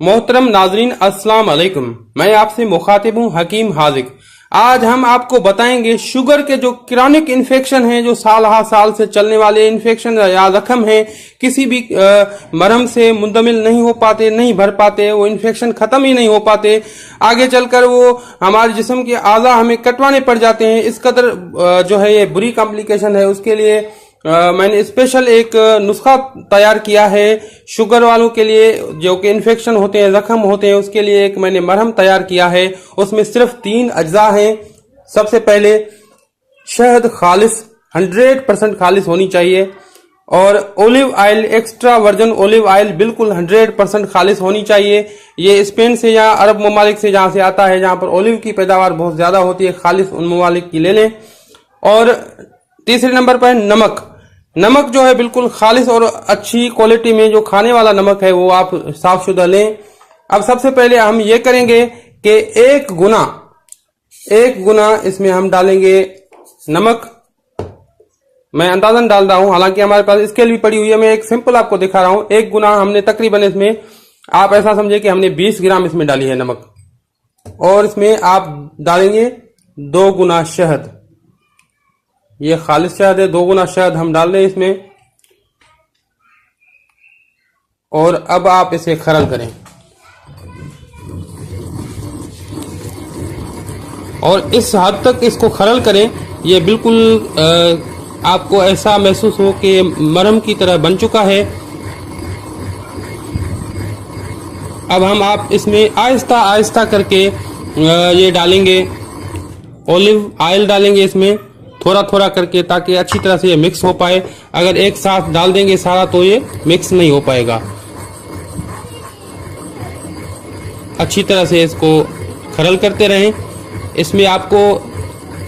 मोहतरम नाजरीन अस्सलाम वालेकुम। मैं आपसे मुखातिब हूँ हकीम हाजिक। आज हम आपको बताएंगे शुगर के जो क्रॉनिक इन्फेक्शन हैं, जो साल हा साल से चलने वाले इन्फेक्शन या जख्म हैं, किसी भी मरहम से मुंतमिल नहीं हो पाते, नहीं भर पाते, वो इन्फेक्शन खत्म ही नहीं हो पाते, आगे चलकर वो हमारे जिस्म के आज़ा हमें कटवाने पड़ जाते हैं। इस कदर जो है ये बुरी कॉम्प्लिकेशन है। उसके लिए मैंने स्पेशल एक नुस्खा तैयार किया है शुगर वालों के लिए, जो कि इन्फेक्शन होते हैं, जख्म होते हैं, उसके लिए एक मैंने मरहम तैयार किया है। उसमें सिर्फ 3 अज्जा हैं। सबसे पहले शहद खालिस 100% खालिस होनी चाहिए, और olive oil, extra version olive oil बिल्कुल 100% खालिस होनी चाहिए। ये स्पेन से या अरब ममालिक से जहां से आता है, जहां पर ओलिव की पैदावार बहुत ज्यादा होती है, खालिस उन ममालिक की ले लें। और तीसरे नंबर पर नमक। नमक जो है बिल्कुल खालिस और अच्छी क्वालिटी में जो खाने वाला नमक है वो आप साफ शुदा लें। अब सबसे पहले हम ये करेंगे कि एक गुना इसमें हम डालेंगे नमक। मैं अंदाजन डाल रहा हूं, हालांकि हमारे पास स्केल भी पड़ी हुई है। मैं एक सिंपल आपको दिखा रहा हूं। 1 गुना हमने तकरीबन इसमें, आप ऐसा समझे कि हमने 20 ग्राम इसमें डाली है नमक। और इसमें आप डालेंगे 2 गुना शहद। ये खालिस शहद है, 2 गुना शहद हम डाल रहे हैं इसमें। और अब आप इसे खरल करें, और इस हद तक इसको खरल करें ये बिल्कुल आपको ऐसा महसूस हो कि मरहम की तरह बन चुका है। अब आप इसमें आहिस्ता आहिस्ता करके ये डालेंगे, ओलिव ऑयल डालेंगे इसमें थोड़ा थोड़ा करके, ताकि अच्छी तरह से ये मिक्स हो पाए। अगर एक साथ डाल देंगे सारा तो ये मिक्स नहीं हो पाएगा। अच्छी तरह से इसको खरल करते रहें। इसमें आपको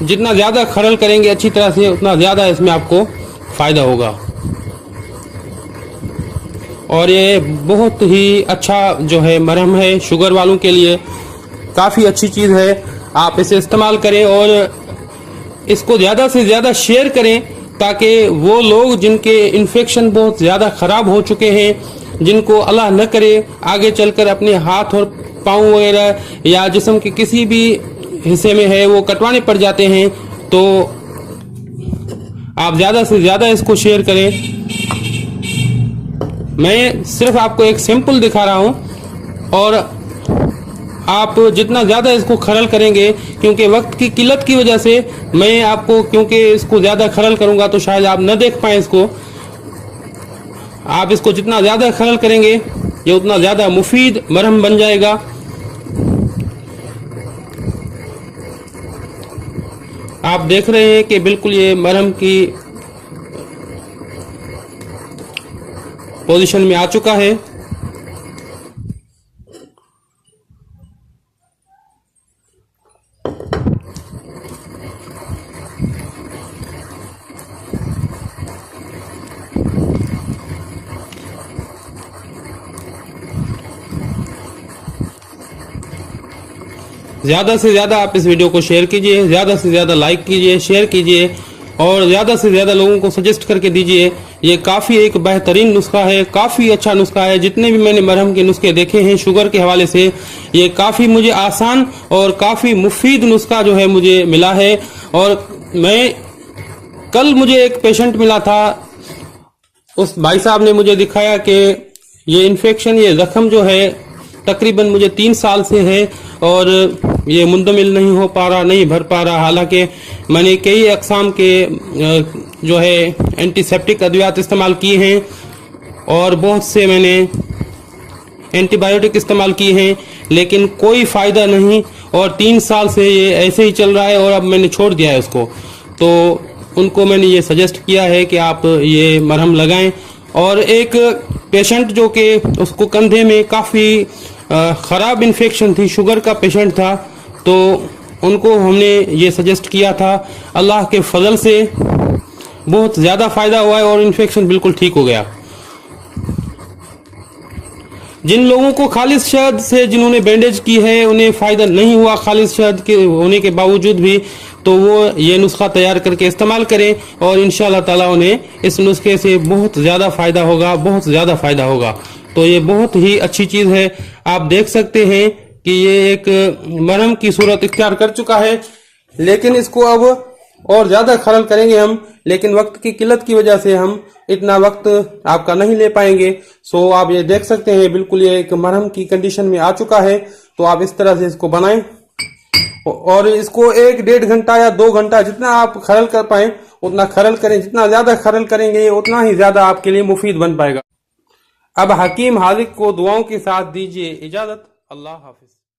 जितना ज़्यादा खरल करेंगे अच्छी तरह से, उतना ज़्यादा इसमें आपको फ़ायदा होगा। और ये बहुत ही अच्छा जो है मरहम है शुगर वालों के लिए, काफ़ी अच्छी चीज़ है। आप इसे इस्तेमाल करें और इसको ज़्यादा से ज़्यादा शेयर करें, ताकि वो लोग जिनके इन्फेक्शन बहुत ज़्यादा ख़राब हो चुके हैं, जिनको अल्लाह न करे आगे चलकर अपने हाथ और पाँव वगैरह या जिस्म के किसी भी हिस्से में है वो कटवाने पड़ जाते हैं, तो आप ज़्यादा से ज़्यादा इसको शेयर करें। मैं सिर्फ आपको एक सिंपल दिखा रहा हूँ, और आप जितना ज़्यादा इसको खरल करेंगे, क्योंकि वक्त की किल्लत की वजह से मैं आपको, क्योंकि इसको ज़्यादा खरल करूँगा तो शायद आप न देख पाएँ इसको। आप इसको जितना ज़्यादा खरल करेंगे ये उतना ज़्यादा मुफीद मरहम बन जाएगा। आप देख रहे हैं कि बिल्कुल ये मरहम की पोजीशन में आ चुका है। ज़्यादा से ज़्यादा आप इस वीडियो को शेयर कीजिए, ज़्यादा से ज़्यादा लाइक कीजिए, शेयर कीजिए, और ज़्यादा से ज़्यादा लोगों को सजेस्ट करके दीजिए। ये काफ़ी एक बेहतरीन नुस्खा है, काफ़ी अच्छा नुस्खा है। जितने भी मैंने मरहम के नुस्खे देखे हैं शुगर के हवाले से, ये काफ़ी मुझे आसान और काफ़ी मुफीद नुस्खा जो है मुझे मिला है। और मैं कल मुझे एक पेशेंट मिला था, उस भाई साहब ने मुझे दिखाया कि ये इन्फेक्शन, ये ज़ख्म जो है तकरीबन मुझे 3 साल से है, और ये मुंतमिल नहीं हो पा रहा, नहीं भर पा रहा। हालांकि मैंने कई अक़साम के जो है एंटीसेप्टिक अद्वियात इस्तेमाल किए हैं, और बहुत से मैंने एंटीबायोटिक इस्तेमाल किए हैं, लेकिन कोई फ़ायदा नहीं। और 3 साल से ये ऐसे ही चल रहा है, और अब मैंने छोड़ दिया है उसको। तो उनको मैंने ये सजेस्ट किया है कि आप ये मरहम लगाएं। और एक पेशेंट जो कि उसको कंधे में काफ़ी ख़राब इन्फेक्शन थी, शुगर का पेशेंट था, तो उनको हमने ये सजेस्ट किया था। अल्लाह के फजल से बहुत ज़्यादा फ़ायदा हुआ है और इन्फेक्शन बिल्कुल ठीक हो गया। जिन लोगों को खालिस शहद से जिन्होंने बैंडेज की है उन्हें फ़ायदा नहीं हुआ खालिस शहद के होने के बावजूद भी, तो वो ये नुस्खा तैयार करके इस्तेमाल करें, और इंशाअल्लाह ताला उन्हें इस नुस्खे से बहुत ज़्यादा फ़ायदा होगा, बहुत ज़्यादा फ़ायदा होगा। तो ये बहुत ही अच्छी चीज है। आप देख सकते हैं कि ये एक मरहम की सूरत इख्तियार कर चुका है, लेकिन इसको अब और ज्यादा खरल करेंगे हम, लेकिन वक्त की किल्लत की वजह से हम इतना वक्त आपका नहीं ले पाएंगे। सो आप ये देख सकते हैं बिल्कुल ये एक मरहम की कंडीशन में आ चुका है। तो आप इस तरह से इसको बनाएं और इसको 1-1.5 घंटा या 2 घंटा जितना आप खरल कर पाए उतना खरल करें। जितना ज्यादा खरल करेंगे उतना ही ज्यादा आपके लिए मुफीद बन पाएगा। अब हकीम हाजिक को दुआओं के साथ दीजिए इजाजत। अल्लाह हाफिज।